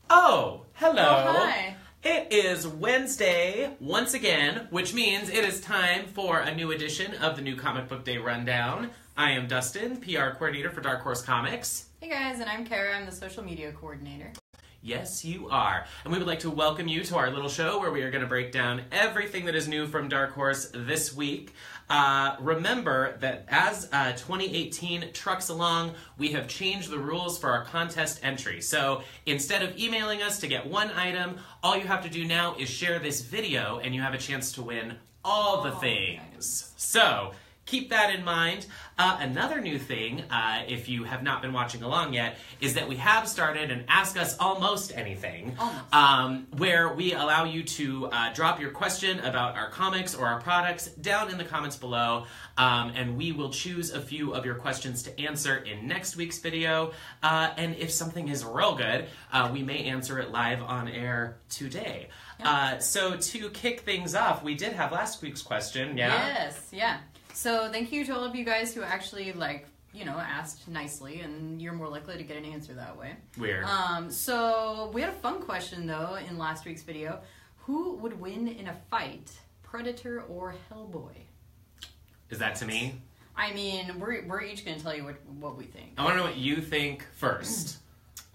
Oh, hello. Oh, hi. It is Wednesday once again, which means it is time for a new edition of the New Comic Book Day Rundown. I am Dustin, PR coordinator for Dark Horse Comics. Hey guys, and I'm Kara. I'm the social media coordinator. Yes, you are. And we would like to welcome you to our little show where we are going to break down everything that is new from Dark Horse this week. Remember that as 2018 trucks along, we have changed the rules for our contest entry. So instead of emailing us to get one item, all you have to do now is share this video and you have a chance to win all the things. So keep that in mind. Another new thing, if you have not been watching along yet, is that we have started an Ask Us Almost Anything, where we allow you to drop your question about our comics or our products down in the comments below, and we will choose a few of your questions to answer in next week's video, and if something is real good, we may answer it live on air today. So to kick things off, we did have last week's question, Yes, yeah. So thank you to all of you guys who actually, asked nicely, and you're more likely to get an answer that way. Weird. So we had a fun question, though, in last week's video. Who would win in a fight, Predator or Hellboy? Is that to me? I mean, we're each going to tell you what we think. I want to know what you think first.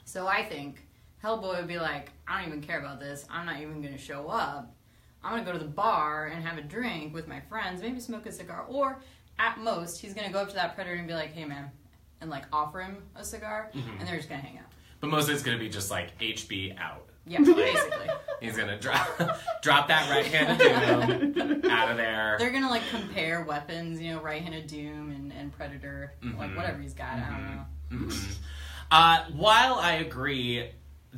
So I think Hellboy would be like, I don't even care about this. I'm not even going to show up. I'm going to go to the bar and have a drink with my friends, maybe smoke a cigar, or at most, he's going to go up to that Predator and be like, hey man, and offer him a cigar, and they're just going to hang out. But mostly it's going to be just HB out. Yeah, basically. He's going to drop that right-handed Doom out of there. They're going to compare weapons, right-handed Doom and Predator, whatever he's got, I don't know. While I agree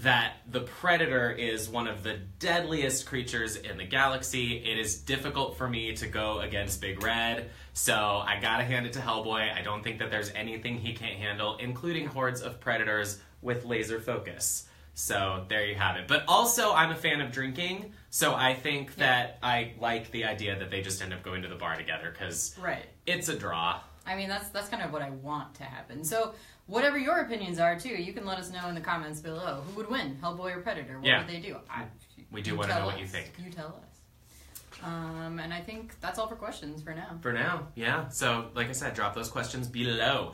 that the Predator is one of the deadliest creatures in the galaxy, it is difficult for me to go against Big Red, so I gotta hand it to Hellboy. I don't think that there's anything he can't handle, including hordes of predators with laser focus. So there you have it. But also, I'm a fan of drinking, so I think that I like the idea that they just end up going to the bar together, because it's a draw. I mean, that's kind of what I want to happen. So whatever your opinions are, too, you can let us know in the comments below. Who would win, Hellboy or Predator? What would they do? We do want to know what you think. You tell us. And I think that's all for questions for now. For now, yeah. So, like I said, drop those questions below.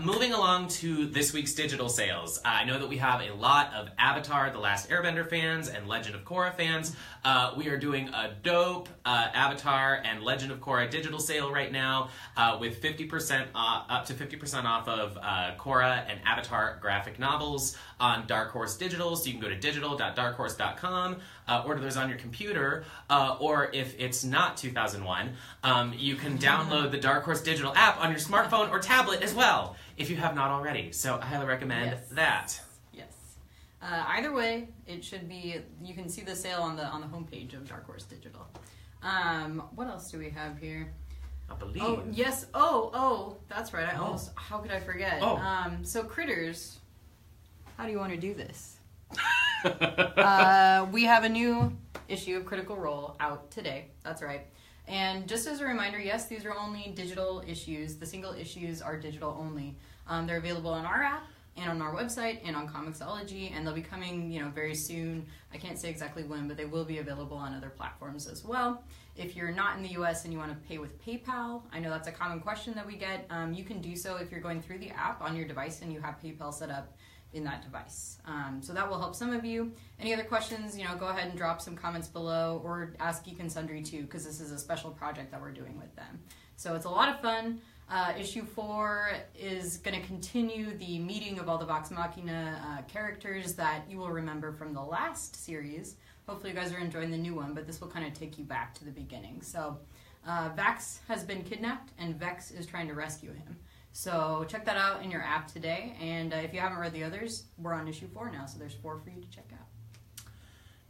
Moving along to this week's digital sales. I know that we have a lot of Avatar, The Last Airbender fans and Legend of Korra fans. We are doing a dope Avatar and Legend of Korra digital sale right now with 50% up to 50% off of Korra and Avatar graphic novels on Dark Horse Digital. So you can go to digital.darkhorse.com, order those on your computer, or if it's not 2001, you can download the Dark Horse Digital app on your smartphone or tablet as well, if you have not already. So I highly recommend that. Yes. Either way, it should be. You can see the sale on the homepage of Dark Horse Digital. What else do we have here? I believe. Oh yes. Oh, that's right. How could I forget? So Critters. How do you want to do this? We have a new issue of Critical Role out today. That's right. And just as a reminder, yes, these are only digital issues. The single issues are digital only. They're available on our app and on our website and on Comixology, and they'll be coming, very soon. I can't say exactly when, but they will be available on other platforms as well. If you're not in the U.S. and you want to pay with PayPal, I know that's a common question that we get. You can do so if you're going through the app on your device and you have PayPal set up in that device. So that will help some of you. Any other questions, go ahead and drop some comments below, or ask Geek and Sundry too, because this is a special project that we're doing with them. So it's a lot of fun. Issue 4 is going to continue the meeting of all the Vox Machina characters that you will remember from the last series. Hopefully you guys are enjoying the new one, but this will kind of take you back to the beginning. So Vax has been kidnapped, and Vex is trying to rescue him. So check that out in your app today, and if you haven't read the others, we're on issue 4 now, so there's 4 for you to check out.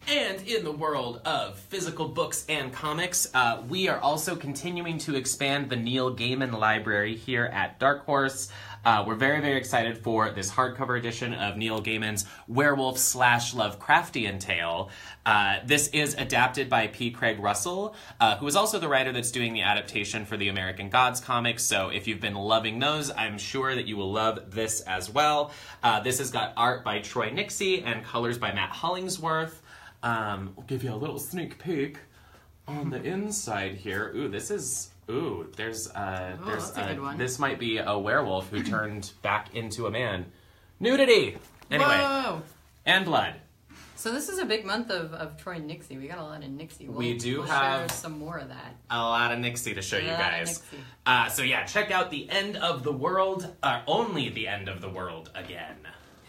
And in the world of physical books and comics, we are also continuing to expand the Neil Gaiman library here at Dark Horse. We're very, very excited for this hardcover edition of Neil Gaiman's werewolf/Lovecraftian tale. This is adapted by P. Craig Russell, who is also the writer that's doing the adaptation for the American Gods comics. So if you've been loving those, I'm sure that you will love this as well. This has got art by Troy Nixey and colors by Matt Hollingsworth. I'll give you a little sneak peek on the inside here. Ooh, this is... Ooh, there's a good one. This might be a werewolf who turned back into a man. Nudity! Anyway. Whoa! And blood. So this is a big month of Troy Nixey. We got a lot of Nixey. We do we'll have share some more of that. A lot of Nixey to show you guys. So yeah, check out The End of the World, only The End of the World again.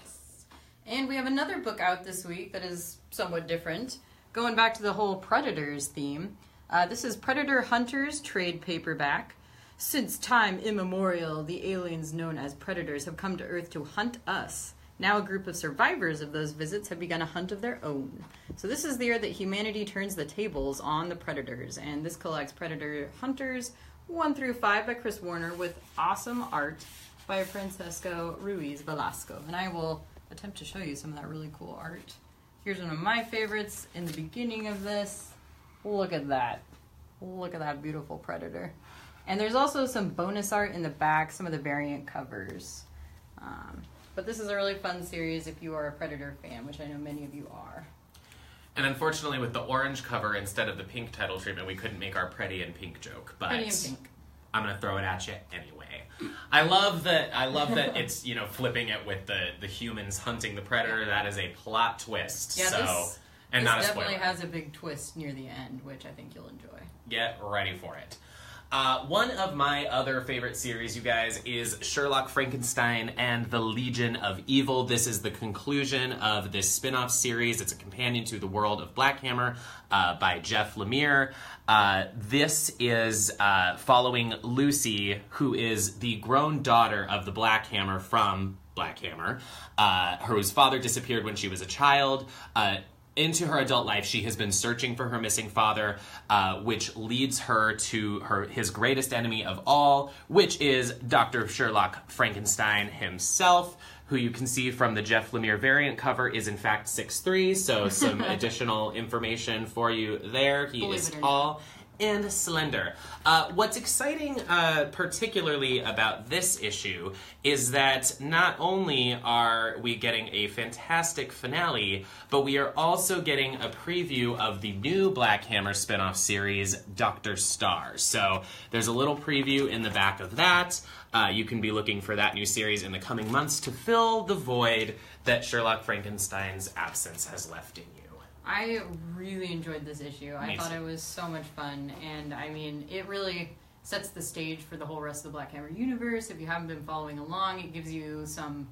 Yes. And we have another book out this week that is somewhat different. Going back to the whole Predators theme. This is Predator Hunters trade paperback. Since time immemorial, the aliens known as Predators have come to Earth to hunt us. Now a group of survivors of those visits have begun a hunt of their own. So this is the year that humanity turns the tables on the Predators, and this collects Predator Hunters 1 through 5 by Chris Warner with awesome art by Francesco Ruiz Velasco. And I will attempt to show you some of that really cool art. Here's one of my favorites in the beginning of this. Look at that. Look at that beautiful Predator. And there's also some bonus art in the back, some of the variant covers. But this is a really fun series if you are a Predator fan, which I know many of you are. And unfortunately, with the orange cover instead of the pink title treatment, we couldn't make our Pretty in Pink joke. But Pretty in Pink. I'm going to throw it at you anyway. I love that it's, flipping it with the humans hunting the Predator. That is a plot twist. Yeah, this not a definitely spoiler. has a big twist near the end, which I think you'll enjoy. Get ready for it. One of my other favorite series, you guys, is Sherlock Frankenstein and the Legion of Evil. This is the conclusion of this spin-off series. It's a companion to The World of Black Hammer by Jeff Lemire. This is following Lucy, who is the grown daughter of the Black Hammer from Black Hammer, whose father disappeared when she was a child. Into her adult life, she has been searching for her missing father, which leads her to his greatest enemy of all, which is Dr. Sherlock Frankenstein himself, who you can see from the Jeff Lemire variant cover is in fact 6'3", so some additional information for you there. He is tall and slender. What's exciting particularly about this issue is that not only are we getting a fantastic finale, but we are also getting a preview of the new Black Hammer spin-off series, Dr. Star. So there's a little preview in the back of that. You can be looking for that new series in the coming months to fill the void that Sherlock Frankenstein's absence has left in you. I really enjoyed this issue. I thought it was so much fun, and I mean, it really sets the stage for the whole rest of the Black Hammer universe. If you haven't been following along, it gives you some,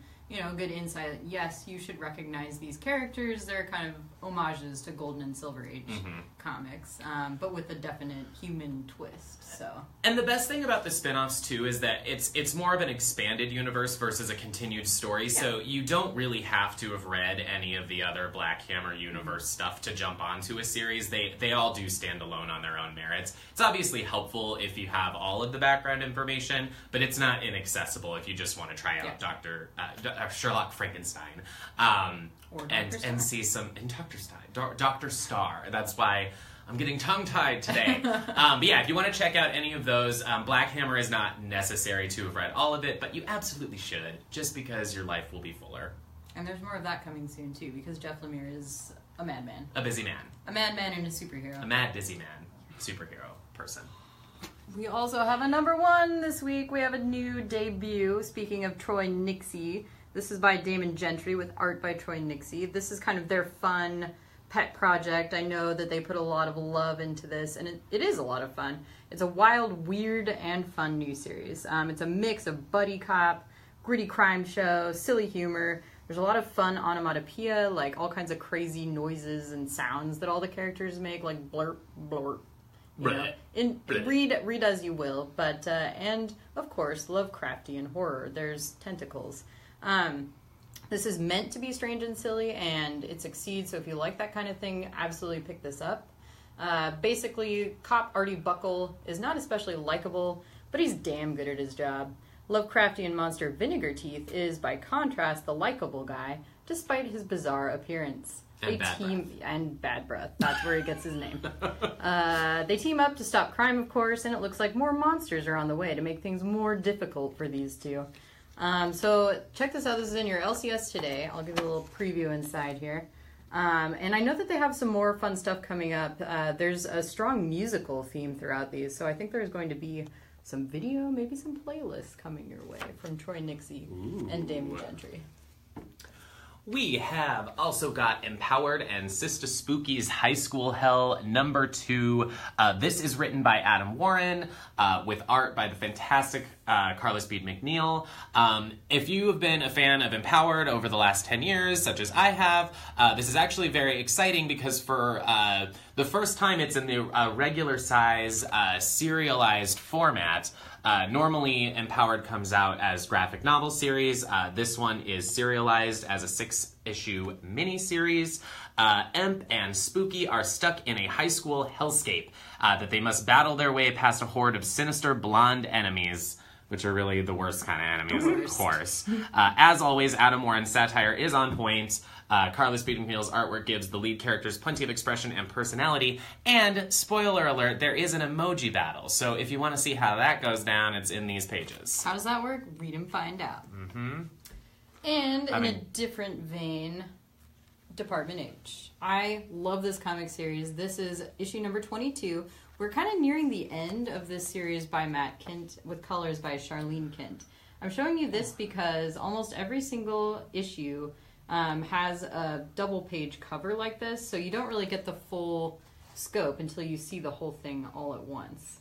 good insight. Yes, you should recognize these characters. They're kind of homages to Golden and Silver Age comics, but with a definite human twist. So. And the best thing about the spin-offs, too, is that it's more of an expanded universe versus a continued story, yeah. So you don't really have to have read any of the other Black Hammer universe stuff to jump onto a series. They all do stand alone on their own merits. It's obviously helpful if you have all of the background information, but it's not inaccessible if you just want to try out Sherlock Frankenstein. And see some in Dr. Star. That's why I'm getting tongue-tied today. But yeah, if you want to check out any of those, Black Hammer is not necessary to have read all of it, but you absolutely should, just because your life will be fuller. And there's more of that coming soon, too, because Jeff Lemire is a madman. A busy man. A madman and a superhero. A mad, busy man. Superhero person. We also have a #1 this week. We have a new debut, speaking of Troy Nixey. This is by Damon Gentry with art by Troy Nixey. This is kind of their fun pet project. I know that they put a lot of love into this, and it is a lot of fun. It's a wild, weird, and fun new series. It's a mix of buddy cop, gritty crime show, silly humor. There's a lot of fun onomatopoeia, like all kinds of crazy noises and sounds that all the characters make, like blurp, blurp. Read as you will, but and of course Lovecraftian horror. There's tentacles. This is meant to be strange and silly, and it succeeds, so if you like that kind of thing, absolutely pick this up. Basically, cop Artie Buckle is not especially likable, but he's damn good at his job. Lovecraftian monster Vinegar Teeth is, by contrast, the likable guy, despite his bizarre appearance. And bad breath. And bad breath. That's where he gets his name. They team up to stop crime, of course, and it looks like more monsters are on the way to make things more difficult for these two. So check this out. This is in your LCS today. I'll give you a little preview inside here. And I know that they have some more fun stuff coming up. There's a strong musical theme throughout these, so I think there's going to be some video, maybe some playlists coming your way from Troy Nixie and Damon Gentry. We have also got Empowered and Sister Spooky's High School Hell #2. This is written by Adam Warren with art by the fantastic Carla Speed McNeil. If you have been a fan of Empowered over the last 10 years, such as I have, this is actually very exciting because for the first time it's in the regular size serialized format. Normally, Empowered comes out as graphic novel series. This one is serialized as a 6-issue miniseries. Emp and Spooky are stuck in a high school hellscape that they must battle their way past a horde of sinister blonde enemies, which are really the worst kind of enemies, of course. As always, Adam Warren's satire is on point. Carla Speed McNeil's artwork gives the lead characters plenty of expression and personality. And, spoiler alert, there is an emoji battle. So if you want to see how that goes down, it's in these pages. How does that work? Read and find out. Mm-hmm. And in a different vein, Department H. I love this comic series. This is issue number 22. We're kind of nearing the end of this series by Matt Kint with colors by Charlene Kint. I'm showing you this because almost every single issue has a double page cover like this, so you don't really get the full scope until you see the whole thing all at once.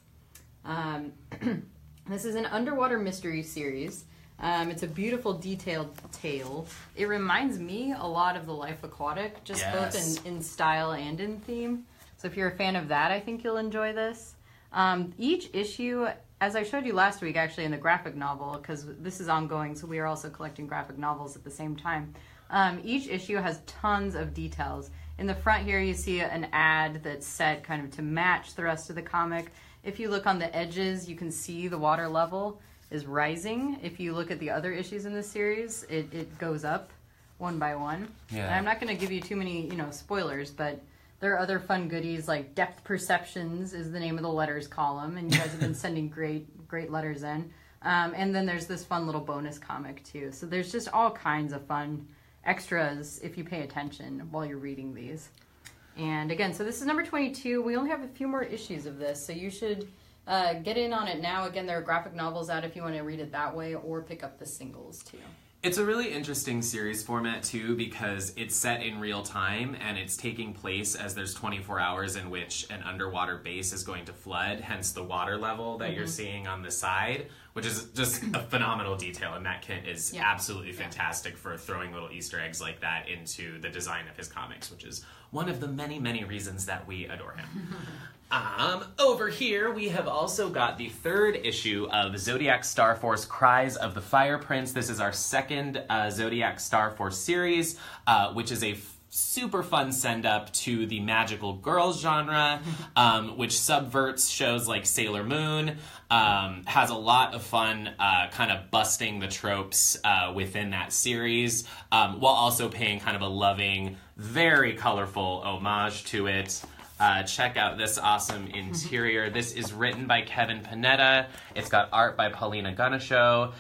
This is an underwater mystery series. It's a beautiful detailed tale. It reminds me a lot of The Life Aquatic, just both in style and in theme. So if you're a fan of that, I think you'll enjoy this. Each issue, as I showed you last week actually in the graphic novel, because this is ongoing, so we are also collecting graphic novels at the same time. Each issue has tons of details. In the front here you see an ad that's set kind of to match the rest of the comic. If you look on the edges, you can see the water level is rising. If you look at the other issues in the series, it goes up one by one. Yeah. And I'm not going to give you too many, spoilers, but there are other fun goodies like Depth Perceptions is the name of the letters column, and you guys have been sending great letters in. And then there's this fun little bonus comic too. So there's just all kinds of fun extras if you pay attention while you're reading these. And again, so this is number 22. We only have a few more issues of this, so you should get in on it now. Again, there are graphic novels out if you want to read it that way, or pick up the singles too. It's a really interesting series format, too, because it's set in real time, and it's taking place as there's 24 hours in which an underwater base is going to flood, hence the water level that you're seeing on the side, which is just a phenomenal detail, and Matt Kint is absolutely fantastic for throwing little Easter eggs like that into the design of his comics, which is one of the many, many reasons that we adore him. Over here, we have also got the 3rd issue of Zodiac Star Force Cries of the Fire Prince. This is our second Zodiac Star Force series, which is a super fun send-up to the magical girls genre, which subverts shows like Sailor Moon, has a lot of fun kind of busting the tropes within that series, while also paying kind of a loving, very colorful homage to it. Check out this awesome interior. This is written by Kevin Panetta. It's got art by Paulina Ganesho.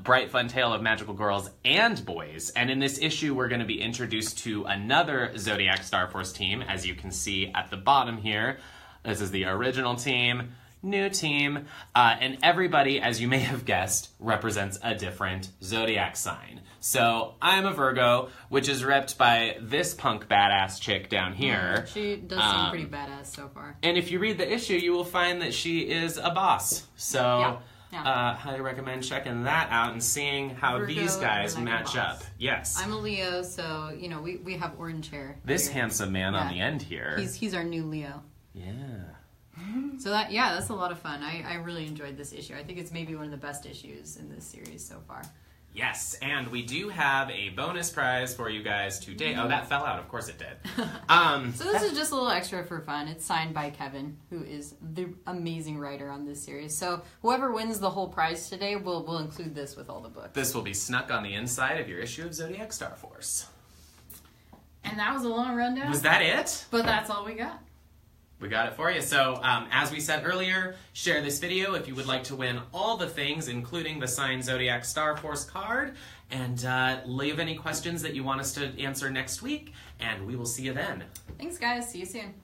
Bright fun tale of magical girls and boys. And in this issue, we're going to be introduced to another Zodiac Star Force team, as you can see at the bottom here. This is the original team, new team, and everybody, as you may have guessed, represents a different Zodiac sign. So I'm a Virgo, which is repped by this punk badass chick down here. She does seem pretty badass so far. And if you read the issue, you will find that she is a boss. So highly recommend checking that out and seeing how Virgo these guys match up. Yes. I'm a Leo, so we have orange hair. This handsome man on the end here. He's our new Leo. Yeah. So that's a lot of fun. I really enjoyed this issue. I think it's maybe one of the best issues in this series so far. Yes, and we do have a bonus prize for you guys today. Oh, that fell out. Of course it did. So this is just a little extra for fun. It's signed by Kevin, who is the amazing writer on this series. So whoever wins the whole prize today, we'll include this with all the books. This will be snuck on the inside of your issue of Zodiac Star Force. And that was a long rundown. Was that it? But that's all we got. We got it for you. So, as we said earlier, share this video if you would like to win all the things, including the signed Zodiac Star Force card. And leave any questions that you want us to answer next week. And we will see you then. Thanks, guys. See you soon.